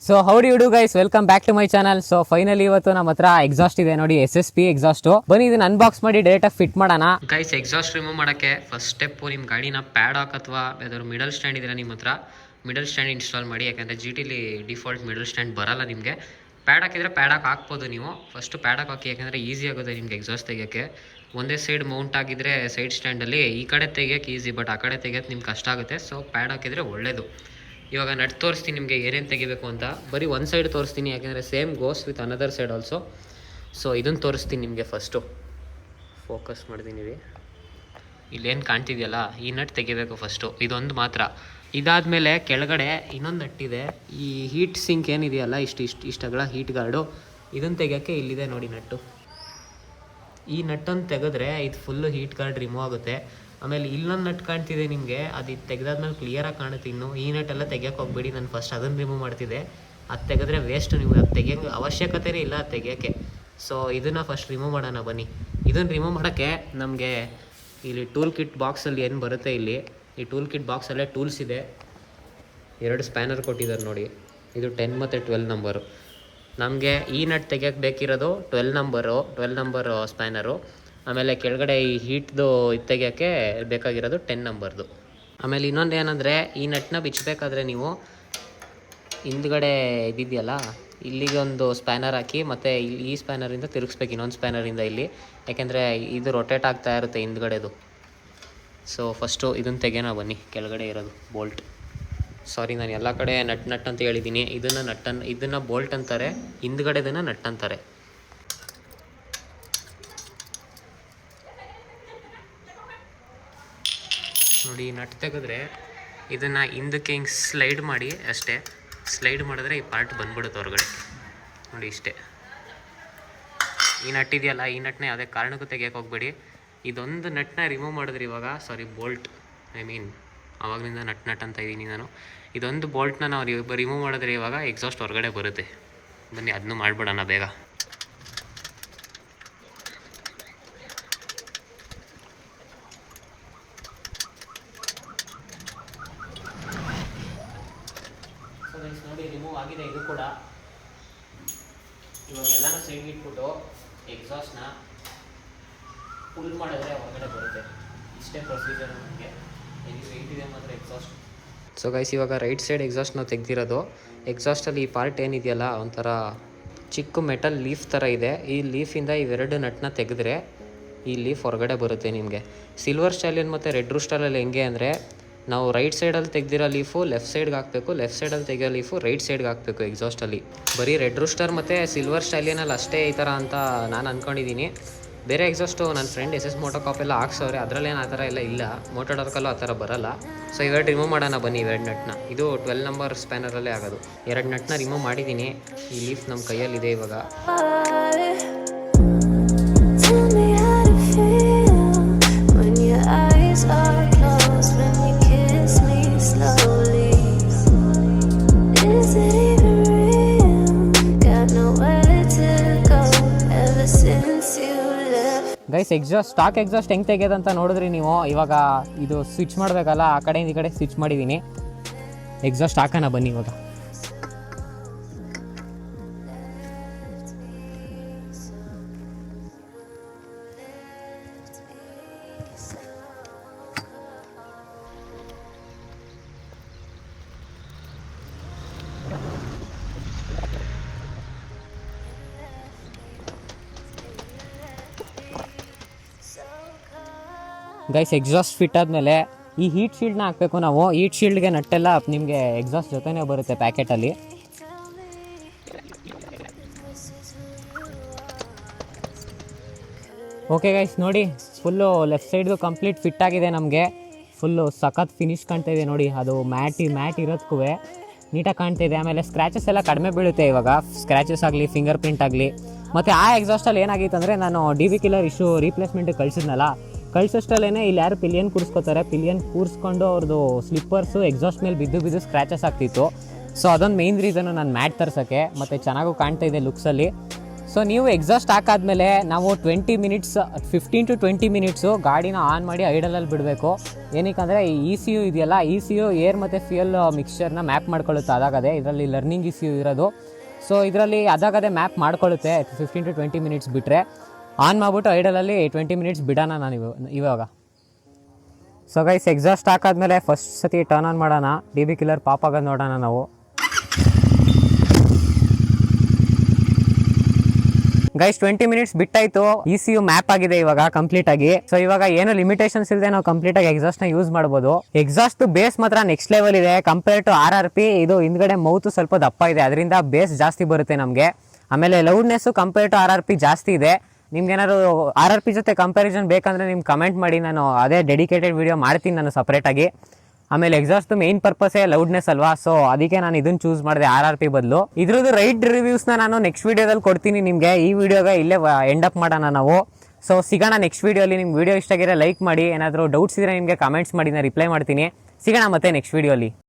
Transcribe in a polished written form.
So howdy ಹುಡು guys, welcome back to my channel. So finally ಇವತ್ತು ನಮ್ಮ ಹತ್ರ ಎಕ್ಸಾಸ್ಟ್ ಇದೆ ನೋಡಿ, SSP ಎಕ್ಸಾಸ್ಟ್. ಬನ್ನಿ ಇದನ್ನ ಅನ್ಬಾಕ್ಸ್ ಮಾಡಿ ಡೈರೆಕ್ಟ್ ಆಗಿ ಫಿಟ್ ಮಾಡೋಣ. ಗೈಸ್, ಎಕ್ಸಾಸ್ಟ್ ರಿಮೂವ್ ಮಾಡೋಕ್ಕೆ ಫಸ್ಟ್ ಸ್ಟೆಪ್ ನಿಮ್ಮ ಗಾಡಿನ ಪ್ಯಾಡ್ ಹಾಕ್ ಅಥವಾ ಯಾವ್ದಾದ್ರು ಮಿಡಲ್ ಸ್ಟ್ಯಾಂಡ್ ಇದ್ರೆ ನಿಮ್ಮ ಹತ್ರ ಮಿಡಲ್ ಸ್ಟ್ಯಾಂಡ್ ಇನ್ಸ್ಟಾಲ್ ಮಾಡಿ. ಯಾಕಂದರೆ GTಲಿ ಡಿಫಾಲ್ಟ್ ಮಿಡಲ್ ಸ್ಟ್ಯಾಂಡ್ ಬರಲ್ಲ ನಿಮಗೆ. ಪ್ಯಾಡ್ ಹಾಕಿದರೆ ಪ್ಯಾಡ್ ಹಾಕ್ಬೋದು ನೀವು. ಫಸ್ಟು ಪ್ಯಾಡ್ ಹಾಕಿ, ಯಾಕಂದರೆ ಈಸಿ ಆಗುತ್ತೆ ನಿಮಗೆ ಎಕ್ಸಾಸ್ಟ್ ತೆಗಿಯೋಕ್ಕೆ. ಒಂದೇ ಸೈಡ್ ಮೌಂಟ್ ಆಗಿದ್ದರೆ ಸೈಡ್ ಸ್ಟ್ಯಾಂಡಲ್ಲಿ ಈ ಕಡೆ ತೆಗಿಯೋಕ್ಕೆ ಈಸಿ, ಬಟ್ ಆ ಕಡೆ ತೆಗಿಯೋಕ್ಕೆ ನಿಮ್ಗೆ ಕಷ್ಟ ಆಗುತ್ತೆ. ಸೊ ಪ್ಯಾಡ್ ಹಾಕಿದರೆ ಒಳ್ಳೆಯದು. ಇವಾಗ ನಟ್ ತೋರಿಸ್ತೀನಿ ನಿಮಗೆ ಏನೇನು ತೆಗಿಬೇಕು ಅಂತ. ಬರೀ ಒಂದು ಸೈಡ್ ತೋರಿಸ್ತೀನಿ, ಯಾಕೆಂದರೆ same goes with another side also. So ಇದನ್ನು ತೋರಿಸ್ತೀನಿ ನಿಮಗೆ. ಫಸ್ಟು ಫೋಕಸ್ ಮಾಡ್ತೀನಿ. ಇಲ್ಲೇನು ಕಾಣ್ತಿದೆಯಲ್ಲ, ಈ ನಟ್ ತೆಗಿಬೇಕು ಫಸ್ಟು, ಇದೊಂದು ಮಾತ್ರ. ಇದಾದಮೇಲೆ ಕೆಳಗಡೆ ಇನ್ನೊಂದು ನಟ್ಟಿದೆ. ಈ ಹೀಟ್ ಸಿಂಕ್ ಏನಿದೆಯಲ್ಲ, ಇಷ್ಟಗಳ ಹೀಟ್ ಗಾರ್ಡು, ಇದನ್ನು ತೆಗಿಯೋಕ್ಕೆ ಇಲ್ಲಿದೆ ನೋಡಿ ನಟ್ಟು. ಈ ನಟ್ಟನ್ನು ತೆಗೆದ್ರೆ ಇದು ಫುಲ್ಲು ಹೀಟ್ ಗಾರ್ಡ್ ರಿಮೂವ್ ಆಗುತ್ತೆ. ಆಮೇಲೆ ಇಲ್ಲೊಂದು ನಟ್ ಕಾಣ್ತಿದೆ ನಿಮಗೆ, ಅದು ಇದು ತೆಗೆದಾದ್ಮೇಲೆ ಕ್ಲಿಯರಾಗಿ ಕಾಣುತ್ತೆ. ಇನ್ನು ಈ ನಟ್ಟೆಲ್ಲ ತೆಗಿಯೋಕೆ ಹೋಗ್ಬೇಡಿ, ನಾನು ಫಸ್ಟ್ ಅದನ್ನು ರಿಮೂವ್ ಮಾಡ್ತಿದ್ದೆ. ಅದು ತೆಗೆದ್ರೆ ವೇಸ್ಟ್, ನೀವು ಅದು ತೆಗಿಯೋಕ್ಕೆ ಅವಶ್ಯಕತೆನೇ ಇಲ್ಲ ಅದು ತೆಗಿಯೋಕ್ಕೆ. ಸೊ ಇದನ್ನು ಫಸ್ಟ್ ರಿಮೂವ್ ಮಾಡೋಣ ಬನ್ನಿ. ಇದನ್ನು ರಿಮೂವ್ ಮಾಡೋಕ್ಕೆ ನಮಗೆ ಇಲ್ಲಿ ಟೂಲ್ ಕಿಟ್ ಬಾಕ್ಸಲ್ಲಿ ಏನು ಬರುತ್ತೆ, ಇಲ್ಲಿ ಈ ಟೂಲ್ ಕಿಟ್ ಬಾಕ್ಸಲ್ಲೇ ಟೂಲ್ಸ್ ಇದೆ. 2 ಸ್ಪ್ಯಾನರ್ ಕೊಟ್ಟಿದ್ದಾರೆ ನೋಡಿ, ಇದು 10 ಮತ್ತು 12 ನಂಬರು. ನಮಗೆ ಈ ನಟ್ ತೆಗಿಯೋಕ್ಕೆ ಬೇಕಿರೋದು 12 ನಂಬರು ಸ್ಪ್ಯಾನರು. ಆಮೇಲೆ ಕೆಳಗಡೆ ಈ ಹೀಟ್ದು ಇದು ತೆಗಿಯೋಕ್ಕೆ ಬೇಕಾಗಿರೋದು 10 ನಂಬರ್ದು. ಆಮೇಲೆ ಇನ್ನೊಂದು ಏನಂದರೆ, ಈ ನಟ್ಟನ್ನ ಬಿಚ್ಚಬೇಕಾದ್ರೆ ನೀವು ಹಿಂದ್ಗಡೆ ಇದಿದೆಯಲ್ಲ, ಇಲ್ಲಿಗೆ ಒಂದು ಸ್ಪ್ಯಾನರ್ ಹಾಕಿ, ಮತ್ತು ಈ ಸ್ಪ್ಯಾನರಿಂದ ತಿರುಗಿಸ್ಬೇಕು ಇನ್ನೊಂದು ಸ್ಪ್ಯಾನರಿಂದ ಇಲ್ಲಿ, ಯಾಕೆಂದರೆ ಇದು ರೊಟೇಟ್ ಆಗ್ತಾ ಇರುತ್ತೆ ಹಿಂದ್ಗಡೆದು. ಸೊ ಫಸ್ಟು ಇದನ್ನು ತೆಗೆಯೋಣ ಬನ್ನಿ. ಕೆಳಗಡೆ ಇರೋದು ಬೋಲ್ಟ್, ಸಾರಿ ನಾನು ಎಲ್ಲ ಕಡೆ ನಟ್ ಅಂತ ಹೇಳಿದ್ದೀನಿ. ಇದನ್ನು ಬೋಲ್ಟ್ ಅಂತಾರೆ, ಹಿಂದ್ಗಡೆದನ್ನು ನಟ್ ಅಂತಾರೆ. ನೋಡಿ, ನಟ್ ತೆಗೆದ್ರೆ ಇದನ್ನು ಹಿಂದಕ್ಕೆ ಹಿಂಗೆ ಸ್ಲೈಡ್ ಮಾಡಿ ಅಷ್ಟೇ. ಸ್ಲೈಡ್ ಮಾಡಿದ್ರೆ ಈ ಪಾರ್ಟ್ ಬಂದ್ಬಿಡುತ್ತೆ ಹೊರಗಡೆ ನೋಡಿ, ಇಷ್ಟೇ. ಈ ನಟ್ ಇದೆಯಲ್ಲ, ಈ ನಟ್ನ ಯಾವುದೇ ಕಾರಣಕ್ಕೂ ತೆಗಿಯೋಕೆ ಹೋಗ್ಬೇಡಿ. ಇದೊಂದು ನಟ್ನ ರಿಮೂವ್ ಮಾಡಿದ್ರೆ ಇವಾಗ, ಸಾರಿ ಬೋಲ್ಟ್, ಆವಾಗಲಿಂದ ನಟ್ ಅಂತ ಇದ್ದೀನಿ ನಾನು. ಇದೊಂದು ಬೋಲ್ಟ್ನ ನಾವು ರಿಮೂವ್ ಮಾಡಿದ್ರೆ ಇವಾಗ ಎಕ್ಸಾಸ್ಟ್ ಹೊರಗಡೆ ಬರುತ್ತೆ. ಬನ್ನಿ ಅದನ್ನು ಮಾಡಿಬಿಡೋಣ ಬೇಗ. ನೋಡಿ, ರಿಮೂವ್ ಆಗಿದೆ ಇದು ಕೂಡ. ಇವಾಗ ಎಲ್ಲನೂ ಸೈಡ್ಗೆ ಇಟ್ಬಿಟ್ಟು ಎಕ್ಸಾಸ್ಟ್ನ ಫುಲ್ ಮಾಡಿದ್ರೆ ಹೊರಗಡೆ ಬರುತ್ತೆ. ಇಷ್ಟೇ ಪ್ರೊಸೀಜರ್ ನಮಗೆ. ವೆಯ್ಟ್ ಇದೆ ಮಾತ್ರ ಎಕ್ಸಾಸ್ಟ್. ಸೊ ಗೈಸ್, ಇವಾಗ ರೈಟ್ ಸೈಡ್ ಎಕ್ಸಾಸ್ಟ್ ನಾವು ತೆಗ್ದಿರೋದು. ಎಕ್ಸಾಸ್ಟಲ್ಲಿ ಈ ಪಾರ್ಟ್ ಏನಿದೆಯಲ್ಲ, ಒಂಥರ ಚಿಕ್ಕ ಮೆಟಲ್ ಲೀಫ್ ಥರ ಇದೆ. ಈ ಲೀಫಿಂದ ಇವೆರಡು ನಟ್ನ ತೆಗೆದ್ರೆ ಈ ಲೀಫ್ ಹೊರಗಡೆ ಬರುತ್ತೆ ನಿಮಗೆ. ಸಿಲ್ವರ್ ಸ್ಟಾಲಿಯನ್ ಮತ್ತು ರೆಡ್ ರೂಸ್ಟರಲ್ಲಿ ಹೆಂಗೆ ಅಂದರೆ, ನಾವು ರೈಟ್ ಸೈಡಲ್ಲಿ ತೆಗೆದಿರೋ ಲೀಫು ಲೆಫ್ಟ್ ಸೈಡ್ಗೆ ಹಾಕಬೇಕು, ಲೆಫ್ಟ್ ಸೈಡಲ್ಲಿ ತೆಗಿಯೋ ಲೀಫು ರೈಟ್ ಸೈಡ್ಗೆ ಹಾಕಬೇಕು ಎಕ್ಸಾಸ್ಟಲ್ಲಿ. ಬರೀ ರೆಡ್ ರೂಸ್ಟರ್ ಮತ್ತು ಸಿಲ್ವರ್ ಸ್ಟಾಲಿಯನಲ್ಲಿ ಅಷ್ಟೇ ಈ ಥರ ಅಂತ ನಾನು ಅಂದ್ಕೊಂಡಿದ್ದೀನಿ. ಬೇರೆ ಎಕ್ಸಾಸ್ಟು ನನ್ನ ಫ್ರೆಂಡ್ SS ಮೋಟೋಕಾಪ್ ಎಲ್ಲ ಹಾಕ್ಸವ್ರೆ, ಅದರಲ್ಲೇನು ಆ ಥರ ಎಲ್ಲ ಇಲ್ಲ. ಮೋಟೋಡಾರ್ಕಲ್ಲೂ ಆ ಥರ ಬರಲ್ಲ. ಸೊ ಇವೆರಡು ರಿಮೂವ್ ಮಾಡೋಣ ಬನ್ನಿ, ಇವೆರಡು ನಟ್ನ. ಇದು 12 ನಂಬರ್ ಸ್ಪ್ಯಾನರಲ್ಲೇ ಆಗೋದು. 2 ನಟ್ನ ರಿಮೂವ್ ಮಾಡಿದ್ದೀನಿ. ಈ ಲೀಫ್ ನಮ್ಮ ಕೈಯಲ್ಲಿದೆ ಇವಾಗ. ಗೈಸ್, ಸ್ಟಾಕ್ ಎಕ್ಸಾಸ್ಟ್ ಹೆಂಗೆ ತೆಗೆಯೋದಂತ ನೋಡಿದ್ರಿ ನೀವು. ಇವಾಗ ಇದು ಸ್ವಿಚ್ ಮಾಡಬೇಕಲ್ಲ, ಆ ಕಡೆಯಿಂದ ಈ ಕಡೆ ಸ್ವಿಚ್ ಮಾಡಿದ್ದೀನಿ. ಎಕ್ಸಾಸ್ಟ್ ಹಾಕೋಣ ಬನ್ನಿ ಇವಾಗ. ಗೈಸ್, ಎಕ್ಸಾಸ್ಟ್ ಫಿಟ್ ಆದಮೇಲೆ ಈ ಹೀಟ್ ಶೀಲ್ಡ್ನ ಹಾಕಬೇಕು ನಾವು. ಹೀಟ್ ಶೀಲ್ಡ್ಗೆ ನಟ್ಟೆಲ್ಲ ನಿಮಗೆ ಎಕ್ಸಾಸ್ಟ್ ಜೊತೆನೇ ಬರುತ್ತೆ ಪ್ಯಾಕೆಟಲ್ಲಿ. ಓಕೆ ಗೈಸ್, ನೋಡಿ ಫುಲ್ಲು ಲೆಫ್ಟ್ ಸೈಡ್ದು ಕಂಪ್ಲೀಟ್ ಫಿಟ್ ಆಗಿದೆ ನಮಗೆ. ಫುಲ್ಲು ಸಖತ್ ಫಿನಿಶ್ ಕಾಣ್ತಾ ಇದೆ ನೋಡಿ. ಅದು ಮ್ಯಾಟ್ ಇರೋದಕ್ಕೂ ನೀಟಾಗಿ ಕಾಣ್ತಾ ಇದೆ. ಆಮೇಲೆ ಸ್ಕ್ರ್ಯಾಚಸ್ ಎಲ್ಲ ಕಡಿಮೆ ಬೀಳುತ್ತೆ ಇವಾಗ. ಸ್ಕ್ರ್ಯಾಚಸ್ ಆಗಲಿ, ಫಿಂಗರ್ ಪ್ರಿಂಟ್ ಆಗಲಿ. ಮತ್ತು ಆ ಎಕ್ಸಾಸ್ಟಲ್ಲಿ ಏನಾಗಿತ್ತು ಅಂದರೆ, ನಾನು DB ಕಿಲ್ಲರ್ ರೀಪ್ಲೇಸ್ಮೆಂಟಿಗೆ ಕಳಿಸಿದ್ನಲ್ಲ, ಕಳ್ಸೋಷ್ಟಲ್ಲೇ ಇಲ್ಲಿ ಯಾರು ಪಿಲಿಯನ್ ಕೂರಿಸ್ಕೋತಾರೆ, ಪಿಲಿಯನ್ ಕೂರಿಸ್ಕೊಂಡು ಅವ್ರದ್ದು ಸ್ಲಿಪ್ಪರ್ಸು ಎಕ್ಸಾಸ್ಟ್ ಮೇಲೆ ಬಿದ್ದು ಸ್ಕ್ರ್ಯಾಚಸ್ ಆಗ್ತಿತ್ತು. ಸೊ ಅದೊಂದು ಮೇಯ್ನ್ ರೀಸನು ನಾನು ಮ್ಯಾಟ್ ತರ್ಸೋಕ್ಕೆ. ಮತ್ತು ಚೆನ್ನಾಗೂ ಕಾಣ್ತಾ ಇದೆ ಲುಕ್ಸಲ್ಲಿ. ಸೊ ನೀವು ಎಕ್ಸಾಸ್ಟ್ ಹಾಕಾದ್ಮೇಲೆ ನಾವು 20 ಮಿನಿಟ್ಸ್ 15 to 20 ಮಿನಿಟ್ಸು ಗಾಡಿನ ಆನ್ ಮಾಡಿ ಐಡಲಲ್ಲಿ ಬಿಡಬೇಕು. ಏನಕ್ಕೆ ಈ ECU ಇದೆಯಲ್ಲ, ECU ಏರ್ ಮತ್ತು ಫ್ಯೂಯಲ್ ಮಿಕ್ಸ್ಚರ್ನ ಮ್ಯಾಪ್ ಮಾಡ್ಕೊಳ್ಳುತ್ತೆ. ಅದಾಗದೆ ಇದರಲ್ಲಿ ಲರ್ನಿಂಗ್ ECU ಇರೋದು. ಸೊ ಇದರಲ್ಲಿ ಅದಾಗದೆ ಮ್ಯಾಪ್ ಮಾಡ್ಕೊಳ್ಳುತ್ತೆ. 15 to 20 ಮಿನಿಟ್ಸ್ ಬಿಟ್ಟರೆ ಆನ್ ಮಾಡಿಬಿಟ್ಟು ಐಡಲಲ್ಲಿ 20 ಮಿನಿಟ್ಸ್ ಬಿಡೋಣ ನಾನು ಇವಾಗ. ಸೊ ಗೈಸ್ ಎಕ್ಸಾಸ್ಟ್ ಹಾಕಾದ್ಮೇಲೆ ಫಸ್ಟ್ ಸತಿ ಟರ್ನ್ ಆನ್ ಮಾಡೋಣ. DB ಕಿಲ್ಲರ್ ಪಾಪ್ ಆಗೋದು ನೋಡೋಣ ನಾವು. ಗೈಸ್ 20 ಮಿನಿಟ್ಸ್ ಬಿಟ್ಟಾಯ್ತು. ECU ಮ್ಯಾಪ್ ಆಗಿದೆ ಇವಾಗ ಕಂಪ್ಲೀಟ್ ಆಗಿ. ಸೊ ಇವಾಗ ಏನು ಲಿಮಿಟೇಷನ್ಸ್ ಇಲ್ಲದೆ ನಾವು ಕಂಪ್ಲೀಟ್ ಆಗಿ ಎಕ್ಸಾಸ್ಟ್ ನ ಯೂಸ್ ಮಾಡಬಹುದು. ಎಕ್ಸಾಸ್ಟ್ ಬೇಸ್ ಮಾತ್ರ ನೆಕ್ಸ್ಟ್ ಲೆವೆಲ್ ಇದೆ ಕಂಪೇರ್ ಟು RRP. ಇದು ಹಿಂದ್ಗಡೆ ಮೌತ್ ಸ್ವಲ್ಪ ದಪ್ಪ ಇದೆ, ಅದರಿಂದ ಬೇಸ್ ಜಾಸ್ತಿ ಬರುತ್ತೆ ನಮಗೆ. ಆಮೇಲೆ ಲೌಡ್ನೆಸ್ ಕಂಪೇರ್ ಟು RRP ಜಾಸ್ತಿ ಇದೆ. ನಿಮ್ಗೆ ಏನಾದ್ರು RRP ಜೊತೆ ಕಂಪ್ಯಾರಿಸನ್ ಬೇಕಂದ್ರೆ ನಿಮ್ಗೆ ಕಮೆಂಟ್ ಮಾಡಿ, ನಾನು ಅದೇ ಡೆಡಿಕೇಟೆಡ್ ವಿಡಿಯೋ ಮಾಡ್ತೀನಿ ನಾನು ಸಪ್ರೇಟ್ ಆಗಿ. ಆಮೇಲೆ ಎಕ್ಸಾಸ್ಟ್ ಮೇನ್ ಪರ್ಪಸೇ ಲೌಡ್ನೆಸ್ ಅಲ್ವಾ, ಸೊ ಅದಕ್ಕೆ ನಾನು ಇದನ್ನ ಚೂಸ್ ಮಾಡಿದೆ RRP ಬದಲು. ಇದ್ರದ್ದು ರೈಡ್ ರಿವ್ಯೂಸ್ನ ನಾನು ನೆಕ್ಸ್ಟ್ ವಿಡಿಯೋದಲ್ಲಿ ಕೊಡ್ತೀನಿ ನಿಮಗೆ. ಈ ವಿಡಿಯೋಗೆ ಇಲ್ಲೇ ಎಂಡ್ ಅಪ್ ಮಾಡೋಣ ನಾವು. ಸೊ ಸಿಗೋಣ ನೆಕ್ಸ್ಟ್ ವಿಡಿಯೋಲಿ. ನಿಮ್ಗೆ ವಿಡಿಯೋ ಇಷ್ಟ ಆಗಿದ್ರೆ ಲೈಕ್ ಮಾಡಿ, ಏನಾದರೂ ಡೌಟ್ಸ್ ಇದ್ರೆ ನಿಮಗೆ ಕಮೆಂಟ್ಸ್ ಮಾಡಿ, ನಾನು ರಿಪ್ಲೈ ಮಾಡ್ತೀನಿ. ಸಿಗೋಣ ಮತ್ತೆ ನೆಕ್ಸ್ಟ್ ವಿಡಿಯೋಲಿ.